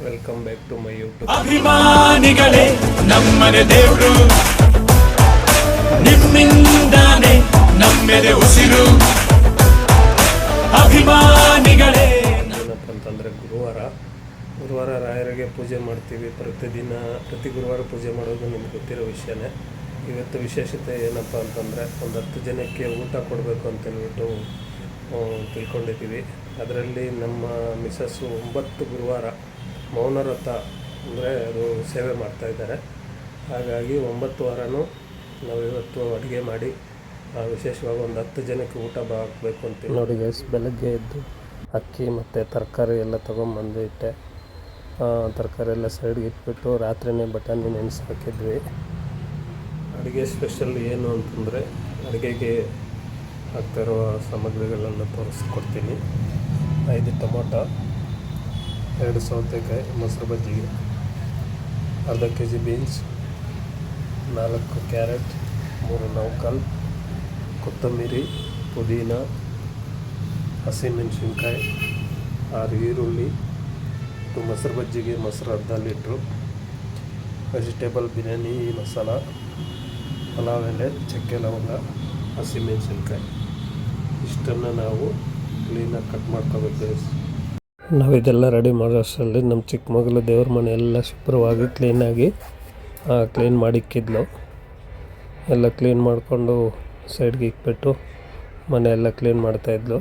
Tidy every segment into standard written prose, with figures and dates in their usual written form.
Welcome back to my YouTube. ಅಭಿಮಾನಿಗಳೇ ನಮ್ಮನೆ ದೇವ್ರು, ನಿಮ್ಮಿಂದಾನೆ ನಮ್ಮೆದೆ ಉಸಿರು. ಅಭಿಮಾನಿಗಳೇ ಏನಪ್ಪ ಅಂತಂದರೆ ಗುರುವಾರ ರಾಯರಿಗೆ ಪೂಜೆ ಮಾಡ್ತೀವಿ. ಪ್ರತಿ ಗುರುವಾರ ಪೂಜೆ ಮಾಡೋದು ನಿಮ್ಗೆ ಗೊತ್ತಿರೋ ವಿಷಯನೇ. ಇವತ್ತು ವಿಶೇಷತೆ ಏನಪ್ಪ ಅಂತಂದರೆ ಒಂದು 10 ಜನಕ್ಕೆ ಊಟ ಕೊಡಬೇಕು ಅಂತೇಳ್ಬಿಟ್ಟು ತಿಳ್ಕೊಂಡಿದ್ದೀವಿ. ಅದರಲ್ಲಿ ನಮ್ಮ ಮಿಸಸ್ಸು 9 ಗುರುವಾರ ಮೌನ ವ್ರತ ಅಂದರೆ ಅದು ಸೇವೆ ಮಾಡ್ತಾಯಿದ್ದಾರೆ. ಹಾಗಾಗಿ 9 ವಾರನೂ ನಾವಿವತ್ತು ಅಡುಗೆ ಮಾಡಿ ವಿಶೇಷವಾಗಿ ಒಂದು 10 ಜನಕ್ಕೆ ಊಟ ಹಾಕಬೇಕು ಅಂತೀವಿ. ನೋಡಿ ಗೈಸ್, ಬೆಳಗ್ಗೆ ಎದ್ದು ಅಕ್ಕಿ ಮತ್ತು ತರಕಾರಿ ಎಲ್ಲ ತೊಗೊಂಬಂದು ಇಟ್ಟೆ. ತರಕಾರಿ ಎಲ್ಲ ಸೈಡ್ಗೆ ಇಟ್ಬಿಟ್ಟು ರಾತ್ರಿನೇ ಬಟಾಣಿ ನೆನೆಸಿ ಹಾಕಿದ್ವಿ. ಅಡುಗೆ ಸ್ಪೆಷಲ್ ಏನು ಅಂತಂದರೆ ಅಡುಗೆಗೆ ಹಾಕ್ತಾಯಿರೋ ಸಾಮಗ್ರಿಗಳನ್ನು ತೋರಿಸ್ಕೊಡ್ತೀನಿ. 5 ಟೊಮೊಟೊ, 2 ಸೌತೆಕಾಯಿ ಮೊಸರು ಬಜ್ಜಿಗೆ, ಅರ್ಧ kg ಬೀನ್ಸ್, 4 ಕ್ಯಾರೆಟ್, 3 ನೌಕಲ್, ಕೊತ್ತಂಬರಿ, ಪುದೀನ, ಹಸಿಮೆಣಸಿನ್ಕಾಯಿ, 6 ಈರುಳ್ಳಿ, ಮೊಸರು ಬಜ್ಜಿಗೆ ಮೊಸರು ಅರ್ಧ ಲೀಟ್ರು, ವೆಜಿಟೇಬಲ್ ಬಿರಿಯಾನಿ ಮಸಾಲ, ಪಲಾವ್ ಎಲೆ, ಚಕ್ಕೆ ಲವಂಗ, ಹಸಿಮೆಣಸಿನ್ಕಾಯಿ ಇಷ್ಟನ್ನು ನಾವು ಕ್ಲೀನಾಗಿ ಕಟ್ ಮಾಡ್ಕೋಬೇಕು. ನಾವಿದೆಲ್ಲ ರೆಡಿ ಮಾಡೋ ಅಷ್ಟರಲ್ಲಿ ನಮ್ಮ ಚಿಕ್ಕ ಮಗಳು ದೇವ್ರ ಮನೆ ಎಲ್ಲ ಶುಭ್ರವಾಗಿ ಕ್ಲೀನ್ ಮಾಡಿಕ್ಕಿದ್ಲು. ಎಲ್ಲ ಕ್ಲೀನ್ ಮಾಡಿಕೊಂಡು ಸೈಡ್ಗೆ ಇಕ್ಬಿಟ್ಟು ಮನೆ ಎಲ್ಲ ಕ್ಲೀನ್ ಮಾಡ್ತಾಯಿದ್ಲು.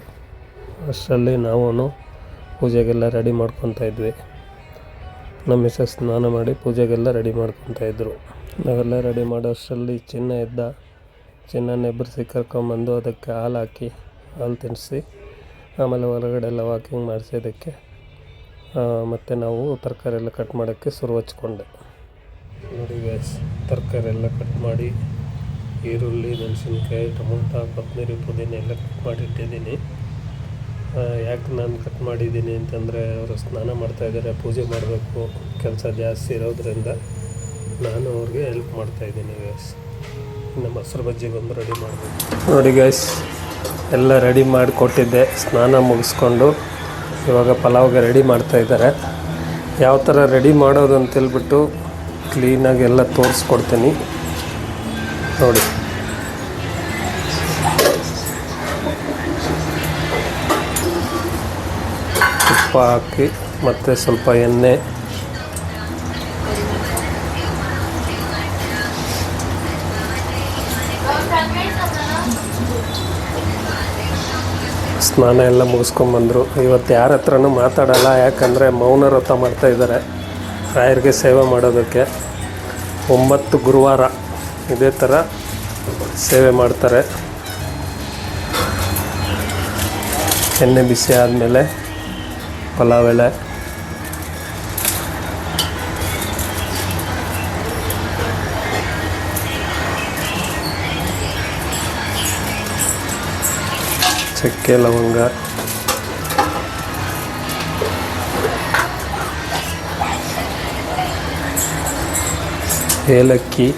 ಅಷ್ಟರಲ್ಲಿ ನಾವು ಪೂಜೆಗೆಲ್ಲ ರೆಡಿ ಮಾಡ್ಕೊತಾಯಿದ್ವಿ. ನಮ್ಮ ಮಿಸಸ್ ಸ್ನಾನ ಮಾಡಿ ಪೂಜೆಗೆಲ್ಲ ರೆಡಿ ಮಾಡ್ಕೊತಾಯಿದ್ರು. ನಾವೆಲ್ಲ ರೆಡಿ ಮಾಡೋ ಅಷ್ಟರಲ್ಲಿ ಚಿನ್ನ ಎಬ್ಬರಿಸಿ ಕರ್ಕೊಂಬಂದು ಅದಕ್ಕೆ ಹಾಲು ತಿನ್ನಿಸಿ ಆಮೇಲೆ ಹೊರಗಡೆ ಎಲ್ಲ ವಾಕಿಂಗ್ ಮಾಡಿಸೋದಕ್ಕೆ ಮತ್ತು ನಾವು ತರಕಾರಿ ಎಲ್ಲ ಕಟ್ ಮಾಡೋಕ್ಕೆ ಶುರು ಹಚ್ಕೊಂಡೆ. ನೋಡಿ ಗ್ಯಾಸ್, ತರಕಾರಿ ಎಲ್ಲ ಕಟ್ ಮಾಡಿ ಈರುಳ್ಳಿ, ಮೆಣಸಿನ್ಕಾಯಿ, ಟೊಮೊಟೊ, ಕೊತ್ತಂಬರಿ, ಪುದೀನ ಎಲ್ಲ ಕಟ್ ಮಾಡಿಟ್ಟಿದ್ದೀನಿ. ಯಾಕೆ ನಾನು ಕಟ್ ಮಾಡಿದ್ದೀನಿ ಅಂತಂದರೆ ಅವರು ಸ್ನಾನ ಮಾಡ್ತಾಯಿದ್ದಾರೆ, ಪೂಜೆ ಮಾಡಬೇಕು, ಕೆಲಸ ಜಾಸ್ತಿ ಇರೋದ್ರಿಂದ ನಾನು ಅವ್ರಿಗೆ ಹೆಲ್ಪ್ ಮಾಡ್ತಾಯಿದ್ದೀನಿ ಗ್ಯಾಸ್. ಇನ್ನು ಮೊಸರು ಬಜ್ಜಿಗೆ ಒಂದು ರೆಡಿ ಮಾಡಬೇಕು. ನೋಡಿ ಗ್ಯಾಸ್, ಎಲ್ಲ ರೆಡಿ ಮಾಡಿಕೊಟ್ಟಿದ್ದೆ. ಸ್ನಾನ ಮುಗಿಸ್ಕೊಂಡು ಇವಾಗ ಪಲಾವ್ಗೆ ರೆಡಿ ಮಾಡ್ತಾಯಿದ್ದಾರೆ. ಯಾವ ಥರ ರೆಡಿ ಮಾಡೋದು ಅಂತೇಳ್ಬಿಟ್ಟು ಕ್ಲೀನಾಗಿ ಎಲ್ಲ ತೋರಿಸ್ಕೊಡ್ತೀನಿ ನೋಡಿ. ತುಪ್ಪ ಹಾಕಿ ಮತ್ತು ಸ್ವಲ್ಪ ಎಣ್ಣೆ, ಸ್ನಾನ ಎಲ್ಲ ಮುಗಿಸ್ಕೊಂಬಂದರು. ಇವತ್ತು ಯಾರ ಹತ್ರನೂ ಮಾತಾಡಲ್ಲ, ಯಾಕಂದರೆ ಮೌನ ವ್ರತ ಮಾಡ್ತಾಯಿದ್ದಾರೆ ರಾಯರಿಗೆ ಸೇವೆ ಮಾಡೋದಕ್ಕೆ. 9 ಗುರುವಾರ ಇದೇ ಥರ ಸೇವೆ ಮಾಡ್ತಾರೆ. ಎಣ್ಣೆ ಬಿಸಿ ಆದಮೇಲೆ ಪಲಾವ್ ಎಲೆ, ಚಕ್ಕೆ ಲವಂಗ, ಏಲಕ್ಕಿ,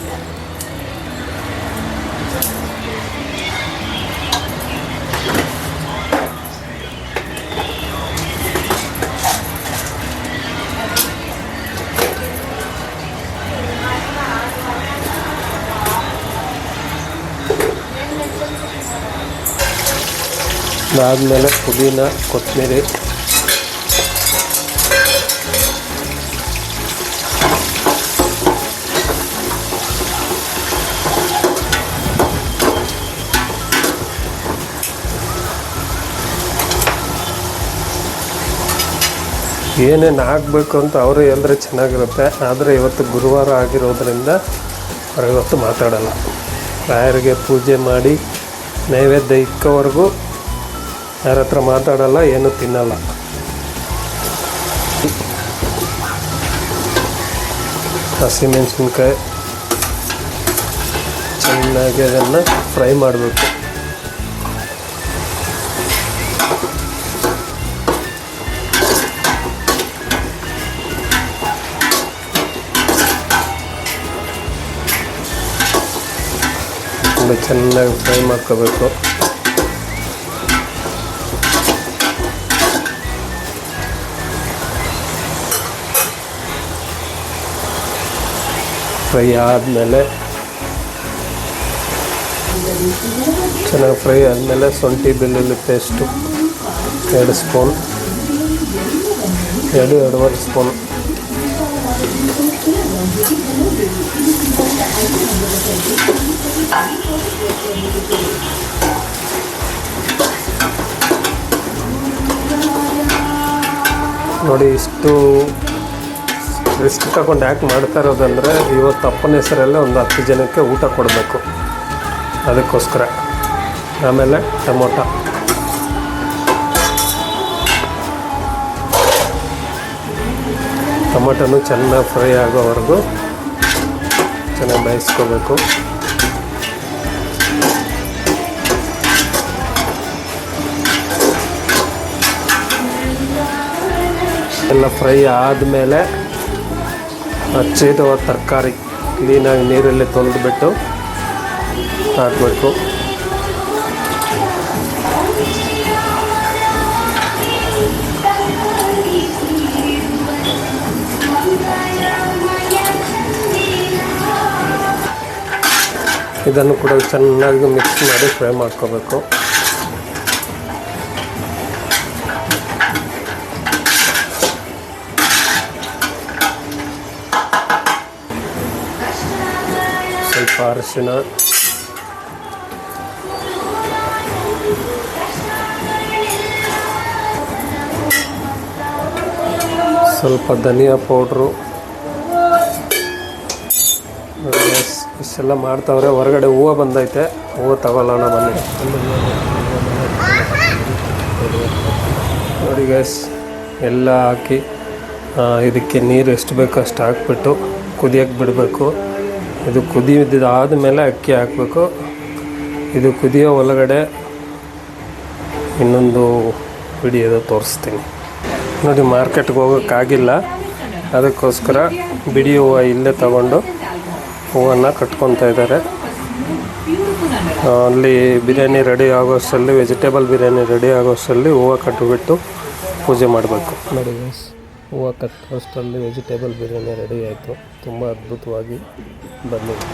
ಅದಾದಮೇಲೆ ಪುದೀನ, ಕೊತ್ತಂಬರಿ, ಏನೇನು ಆಗಬೇಕು ಅಂತ ಅವರು ಹೇಳಿದ್ರೆ ಚೆನ್ನಾಗಿರುತ್ತೆ. ಆದರೆ ಇವತ್ತು ಗುರುವಾರ ಆಗಿರೋದ್ರಿಂದ ಅವ್ರು ಇವತ್ತು ಮಾತಾಡಲ್ಲ. ರಾಯರಿಗೆ ಪೂಜೆ ಮಾಡಿ ನೈವೇದ್ಯ ಇಕ್ಕೋವರೆಗೂ ಯಾರ ಹತ್ರ ಮಾತಾಡಲ್ಲ, ಏನೂ ತಿನ್ನಲ್ಲ. ಹಸಿಮೆಣಸಿನ್ಕಾಯಿ ಚೆನ್ನಾಗಿ ಅದನ್ನು ಫ್ರೈ ಮಾಡಬೇಕು. ತುಂಬ ಚೆನ್ನಾಗಿ ಫ್ರೈ ಮಾಡ್ಕೋಬೇಕು. ಫ್ರೈ ಆದಮೇಲೆ ಚೆನ್ನಾಗಿ ಫ್ರೈ ಆದಮೇಲೆ ಶುಂಠಿ ಬೆಳ್ಳುಳ್ಳಿ ಪೇಸ್ಟು 2 ಸ್ಪೂನ್, 2-2.5 ಸ್ಪೂನ್. ನೋಡಿ, ಇಷ್ಟು ರಿಸ್ಕ್ ತಗೊಂಡು ಯಾಕೆ ಮಾಡ್ತಾ ಇರೋದಂದರೆ ಇವತ್ತು ಅಪ್ಪನ ಹೆಸರಲ್ಲೇ ಒಂದು 10 ಜನಕ್ಕೆ ಊಟ ಕೊಡಬೇಕು, ಅದಕ್ಕೋಸ್ಕರ. ಆಮೇಲೆ ಟೊಮೊಟೊನು ಚೆನ್ನಾಗಿ ಫ್ರೈ ಆಗೋವರೆಗೂ ಚೆನ್ನಾಗಿ ಬೇಯಿಸ್ಕೋಬೇಕು. ಎಲ್ಲ ಫ್ರೈ ಆದಮೇಲೆ ಹಚ್ಚಿದ ತರಕಾರಿ ಕ್ಲೀನಾಗಿ ನೀರಲ್ಲಿ ತೊಳೆದ್ಬಿಟ್ಟು ಹಾಕಬೇಕು. ಇದನ್ನು ಕೂಡ ಚೆನ್ನಾಗಿ ಮಿಕ್ಸ್ ಮಾಡಿ ಫ್ರೈ ಮಾಡ್ಕೋಬೇಕು. ಸ್ವಲ್ಪ ಅರಿಶಿನ, ಸ್ವಲ್ಪ ಧನಿಯಾ ಪೌಡ್ರು. ಇಷ್ಟೆಲ್ಲ ಮಾಡ್ತಾವ್ರೆ. ಹೊರಗಡೆ ಹೂವು ಬಂದೈತೆ, ಹೂವು ತಗೊಳ್ಳೋಣ ಬನ್ನಿ. ನೋಡಿ ಗೈಸ್, ಎಲ್ಲ ಹಾಕಿ ಇದಕ್ಕೆ ನೀರು ಎಷ್ಟು ಬೇಕೋ ಅಷ್ಟು ಹಾಕ್ಬಿಟ್ಟು ಕುದಿಯೋಕ್ಕೆ ಬಿಡಬೇಕು. ಇದು ಕುದಿದಾದಮೇಲೆ ಅಕ್ಕಿ ಹಾಕಬೇಕು. ಇದು ಕುದಿಯೋ ಒಳಗಡೆ ಇನ್ನೊಂದು ವಿಡಿಯೋದ ತೋರಿಸ್ತೀನಿ. ನೋಡಿ, ಮಾರ್ಕೆಟ್ಗೆ ಹೋಗೋಕ್ಕಾಗಿಲ್ಲ, ಅದಕ್ಕೋಸ್ಕರ ಬಿಡಿ ಹೂವು ಇಲ್ಲೇ ತಗೊಂಡು ಹೂವನ್ನು ಕಟ್ಕೊತಾ ಇದ್ದಾರೆ. ಅಲ್ಲಿ ಬಿರಿಯಾನಿ ರೆಡಿ ಆಗೋಷ್ಟರಲ್ಲಿ, ವೆಜಿಟೇಬಲ್ ಬಿರಿಯಾನಿ ರೆಡಿ ಆಗೋಷ್ಟರಲ್ಲಿ ಹೂವು ಕಟ್ಟಿಬಿಟ್ಟು ಪೂಜೆ ಮಾಡಬೇಕು. ನೋಡಿ ಗೈಸ್, ಹೂವು ಕಟ್ಟೋಷ್ಟರಲ್ಲಿ ವೆಜಿಟೇಬಲ್ ಬಿರಿಯಾನಿ ರೆಡಿ ಆಯಿತು. ತುಂಬ ಅದ್ಭುತವಾಗಿ ಬಂದಿದೆ.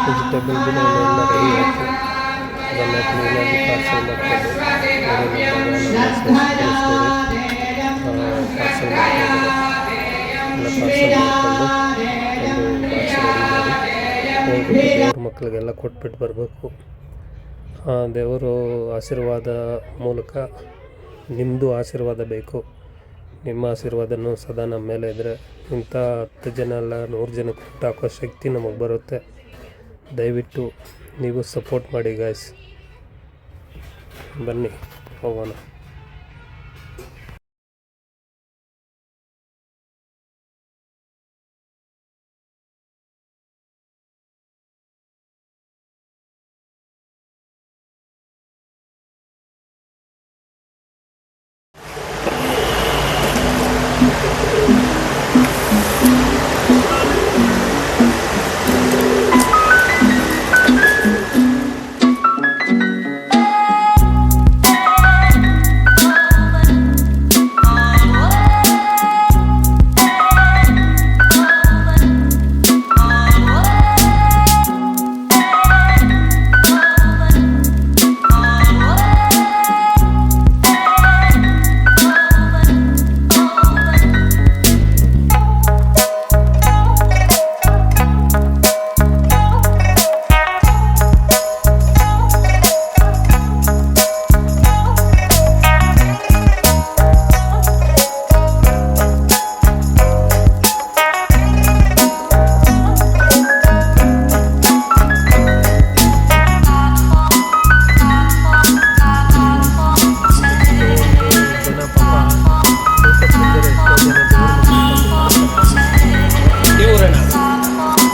ವೆಜಿಟೇಬಲ್ ಬಿರಿಯಾನಿ ಎಲ್ಲ ರೆಡಿ ಆಯಿತು. ಅದನ್ನು ಕ್ಲೀನಾಗಿ ಪಾರ್ಸಲ್ ಮಾಡಿಕೊಂಡು ಪಾರ್ಸಲ್ ಮಾಡಿಕೊಂಡು ಒಂದು ಬಾಕ್ಸ್ ರೆಡಿ ಮಾಡಿ ಹೋಗ್ಬಿಟ್ಟು ದೇವ್ರ ಮಕ್ಕಳಿಗೆಲ್ಲ ಕೊಟ್ಬಿಟ್ಟು ಬರಬೇಕು. ದೇವರು ಆಶೀರ್ವಾದ ಮೂಲಕ ನಿಮ್ಮದು ಆಶೀರ್ವಾದ ಬೇಕು. ನಿಮ್ಮ ಆಶೀರ್ವಾದನೂ ಸದಾ ನಮ್ಮ ಮೇಲೆ ಇದ್ದರೆ ಇಂಥ 10 ಜನ ಅಲ್ಲ 100 ಜನಕ್ಕೆ ಊಟ ಹಾಕೋ ಶಕ್ತಿ ನಮಗೆ ಬರುತ್ತೆ. ದಯವಿಟ್ಟು ನೀವು ಸಪೋರ್ಟ್ ಮಾಡಿ ಗಾಯ್ಸ್. ಬನ್ನಿ ಹೋಗೋಣ.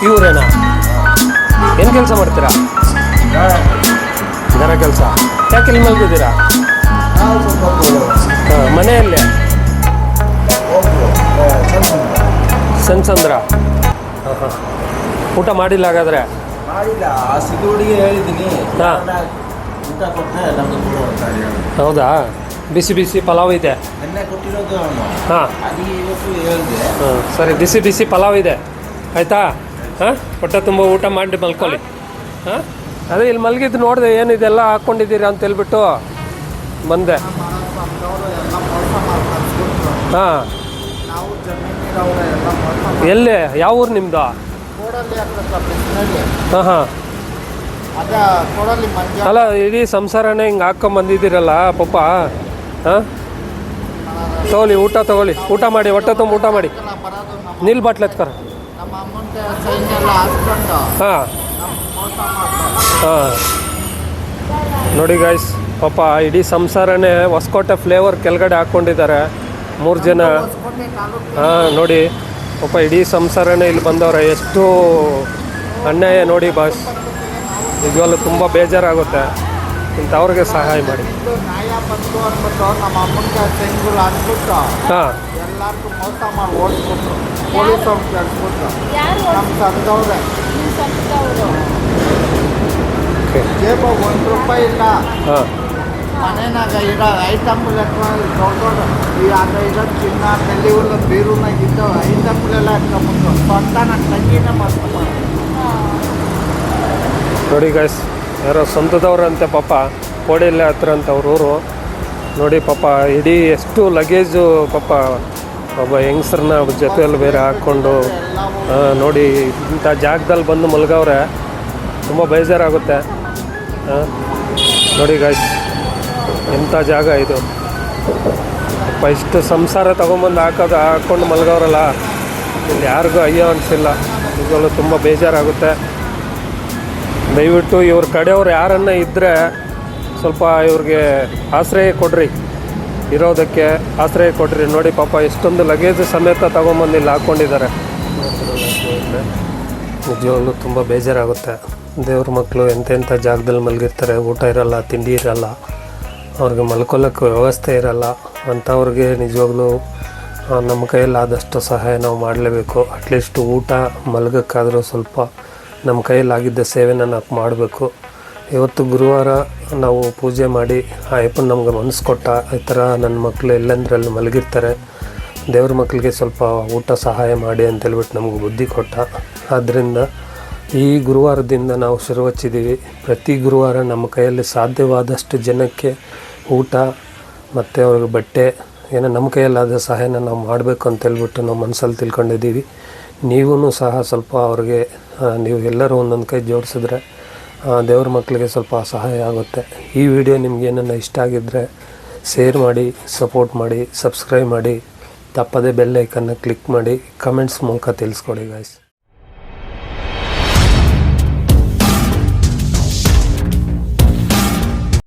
ಇವರೇನಾ? ಏನು ಕೆಲಸ ಮಾಡ್ತೀರಾ? ಇದರ ಕೆಲಸ. ಯಾಕೆ ಇಲ್ಲಿ ಮಲಗಿದ್ದೀರಾ? ಮನೆಯಲ್ಲೇ ಸೆನ್ಸಂದ್ರ. ಹಾಂ. ಊಟ ಮಾಡಿಲ್ಲ ಹಾಗಾದರೆ? ಮಾಡಿಲ್ಲ. ಆ ಸಿದ್ದುಡಿಗೆ ಹೇಳಿದ್ದೀನಿ. ಹಾಂ. ಊಟ ಕೊಟ್ಟರೆ ನಮಗೆ ಹೌದಾ? ಬಿಸಿ ಬಿಸಿ ಪಲಾವ್ ಇದೆ. ನೆನ್ನೆ ಕೊಟ್ಟಿರೋದು ಅವನು. ಹಾಂ. ಅದಕ್ಕೆ ಇವತ್ತು ಹೇಳಿದೆ. ಹಾಂ ಸರಿ, ಬಿಸಿ ಬಿಸಿ ಪಲಾವ್ ಇದೆ ಆಯಿತಾ? ಹಾಂ, ಹೊಟ್ಟೆ ತುಂಬ ಊಟ ಮಾಡಿ ಮಲ್ಕೊಳ್ಳಿ. ಹಾಂ, ಅದೇ ಇಲ್ಲಿ ಮಲಗಿದ್ದು ನೋಡಿದೆ, ಏನಿದೆಲ್ಲ ಹಾಕ್ಕೊಂಡಿದ್ದೀರಾ ಅಂತ ಹೇಳ್ಬಿಟ್ಟು ಬಂದೆ. ಹಾಂ. ಎಲ್ಲಿ? ಯಾವ ಊರು ನಿಮ್ಮದು? ಹಾಂ ಹಾಂ. ಅಲ್ಲ, ಇಡೀ ಸಂಸಾರನೇ ಹಿಂಗೆ ಹಾಕ್ಕೊಂಬಂದಿದ್ದೀರಲ್ಲ ಪಾಪ. ಹಾಂ, ತಗೊಳ್ಳಿ, ಊಟ ತಗೊಳ್ಳಿ, ಊಟ ಮಾಡಿ, ಹೊಟ್ಟೆ ತುಂಬ ಊಟ ಮಾಡಿ. ನೀಲ್ ಬಾಟ್ಲ್ ಎತ್ಕರ. ಹಾಂ ಹಾಂ. ನೋಡಿ ಗಾಯ್ಸ್, ಪಾಪ ಇಡೀ ಸಂಸಾರನೇ ಹೊಸಕೋಟೆ ಫ್ಲೇವರ್ ಕೆಳಗಡೆ ಹಾಕ್ಕೊಂಡಿದ್ದಾರೆ 3 ಜನ. ಹಾಂ ನೋಡಿ ಪಾಪ ಇಡೀ ಸಂಸಾರನೇ ಇಲ್ಲಿ ಬಂದವ್ರೆ. ಎಷ್ಟು ಅನ್ಯಾಯ ನೋಡಿ ಬಾಸ್. ನಿಜವಾಗ್ಲೂ ತುಂಬ ಬೇಜಾರಾಗುತ್ತೆ. ಇಂಥವ್ರಿಗೆ ಸಹಾಯ ಮಾಡಿ. ಹಾಂ. ಎಲ್ಲರಿಗೂ ಮೋಸ ಮಾಡಿ ಓಡಿಸ್ಬಿಟ್ರು. ಪೊಲೀಸ್ ಅವ್ರು ಕೇಳಿಸ್ಬಿಟ್ರು. ನಮ್ಮ ಸಂಘದವ್ರೆ. ಜೇಬಾಗ ₹1 ಇಲ್ಲ. ಹಾಂ. ಮನೆಯಾಗ ಇರೋ ಐಟಮ್ಗಳು ದೊಡ್ಡ ಈ ಆಗ ಇರೋ ಚಿನ್ನ ಬೆಳ್ಳಿಗಳು ಬೀರುನಾಗ ಇದ್ದವು ಐಟಮ್ಗಳೆಲ್ಲ ಎತ್ಕೊಂಡ್ಬಿಟ್ಟು ಸ್ವಂತ ನನ್ನ ತಂಗಿನೇ ಮಾಡ್ಕೊಂಡು. ನೋಡಿ ಗಾಯ್ಸ್, ಯಾರೋ ಸ್ವಂತದವ್ರಂತೆ ಪಾಪ, ಕೋಡಿಯಲ್ಲೇ ಹತ್ರ ಅಂತ ಅವ್ರ ಊರು. ನೋಡಿ ಪಾಪ ಇಡೀ ಎಷ್ಟು ಲಗೇಜು ಪಾಪ ಒಬ್ಬ ಹೆಂಗಸ್ರನ್ನ ಜೊತೆಯಲ್ಲಿ ಬೇರೆ ಹಾಕ್ಕೊಂಡು ನೋಡಿ ಇಂಥ ಜಾಗದಲ್ಲಿ ಬಂದು ಮಲ್ಗವ್ರೆ. ತುಂಬ ಬೇಜಾರಾಗುತ್ತೆ. ನೋಡಿ ಗಾಯ್ಸ್, ಎಂಥ ಜಾಗ ಇದು. ಪಾಪ ಇಷ್ಟು ಸಂಸಾರ ತೊಗೊಂಬಂದು ಹಾಕ್ಕೊಂಡು ಮಲ್ಗವ್ರಲ್ಲ, ಇಲ್ಲಿ ಯಾರಿಗೂ ಅಯ್ಯೋ ಅನಿಸಿಲ್ಲ. ನಿಜವಾಗ್ಲೂ ತುಂಬ ಬೇಜಾರಾಗುತ್ತೆ. ದಯವಿಟ್ಟು ಇವ್ರ ಕಡೆಯವ್ರು ಯಾರನ್ನ ಇದ್ದರೆ ಸ್ವಲ್ಪ ಇವ್ರಿಗೆ ಆಶ್ರಯ ಕೊಡ್ರಿ, ಇರೋದಕ್ಕೆ ಆಶ್ರಯ ಕೊಡ್ರಿ. ನೋಡಿ ಪಾಪ ಎಷ್ಟೊಂದು ಲಗೇಜ್ ಸಮೇತ ತೊಗೊಂಬಂದು ಇಲ್ಲಿ ಹಾಕ್ಕೊಂಡಿದ್ದಾರೆ. ನಿಜವಾಗ್ಲೂ ತುಂಬ ಬೇಜಾರಾಗುತ್ತೆ. ದೇವ್ರ ಮಕ್ಕಳು ಎಂತೆಂಥ ಜಾಗದಲ್ಲಿ ಮಲಗಿರ್ತಾರೆ, ಊಟ ಇರಲ್ಲ, ತಿಂಡಿ ಇರಲ್ಲ, ಅವ್ರಿಗೆ ಮಲ್ಕೊಳ್ಳೋಕ್ಕೆ ವ್ಯವಸ್ಥೆ ಇರಲ್ಲ. ಅಂಥವ್ರಿಗೆ ನಿಜವಾಗ್ಲೂ ನಮ್ಮ ಕೈಯಲ್ಲಾದಷ್ಟು ಸಹಾಯ ನಾವು ಮಾಡಲೇಬೇಕು. ಅಟ್ಲೀಸ್ಟ್ ಊಟ ಮಲಗೋಕ್ಕಾದರೂ ಸ್ವಲ್ಪ ನಮ್ಮ ಕೈಯಲ್ಲಾಗಿದ್ದ ಸೇವೆನ ನಾವು ಮಾಡಬೇಕು. ಇವತ್ತು ಗುರುವಾರ ನಾವು ಪೂಜೆ ಮಾಡಿ ಆ ಅಯ್ಯಪ್ಪನ ನಮ್ಗೆ ಮನಸ್ಸು ಕೊಟ್ಟ, ಈ ಥರ ನನ್ನ ಮಕ್ಕಳು ಎಲ್ಲೆಂದ್ರಲ್ಲಿ ಮಲಗಿರ್ತಾರೆ, ದೇವ್ರ ಮಕ್ಕಳಿಗೆ ಸ್ವಲ್ಪ ಊಟ ಸಹಾಯ ಮಾಡಿ ಅಂತೇಳ್ಬಿಟ್ಟು ನಮಗೆ ಬುದ್ಧಿ ಕೊಟ್ಟ. ಆದ್ದರಿಂದ ಈ ಗುರುವಾರದಿಂದ ನಾವು ಶುರು ಹಚ್ಚಿದ್ದೀವಿ. ಪ್ರತಿ ಗುರುವಾರ ನಮ್ಮ ಕೈಯಲ್ಲಿ ಸಾಧ್ಯವಾದಷ್ಟು ಜನಕ್ಕೆ ಊಟ ಮತ್ತು ಅವ್ರಿಗೆ ಬಟ್ಟೆ ಏನೋ ನಮ್ಮ ಕೈಯಲ್ಲಾದ ಸಹಾಯನ ನಾವು ಮಾಡಬೇಕು ಅಂತೇಳ್ಬಿಟ್ಟು ನಾವು ಮನಸ್ಸಲ್ಲಿ ತಿಳ್ಕೊಂಡಿದ್ದೀವಿ. ನೀವೂ ಸಹ ಸ್ವಲ್ಪ ಅವ್ರಿಗೆ ನೀವು ಎಲ್ಲರೂ ಒಂದೊಂದು ಕೈ ಜೋಡಿಸಿದ್ರೆ ದೇವ್ರ ಮಕ್ಕಳಿಗೆ ಸ್ವಲ್ಪ ಸಹಾಯ ಆಗುತ್ತೆ. ಈ ವಿಡಿಯೋ ನಿಮ್ಗೆ ಏನನ್ನ ಇಷ್ಟ ಆಗಿದ್ದರೆ ಶೇರ್ ಮಾಡಿ, ಸಪೋರ್ಟ್ ಮಾಡಿ, ಸಬ್ಸ್ಕ್ರೈಬ್ ಮಾಡಿ, ತಪ್ಪದೇ ಬೆಲ್ ಐಕನ್ನ ಕ್ಲಿಕ್ ಮಾಡಿ, ಕಮೆಂಟ್ಸ್ ಮೂಲಕ ತಿಳಿಸ್ಕೊಡಿ ಗಾಯ್ಸ್.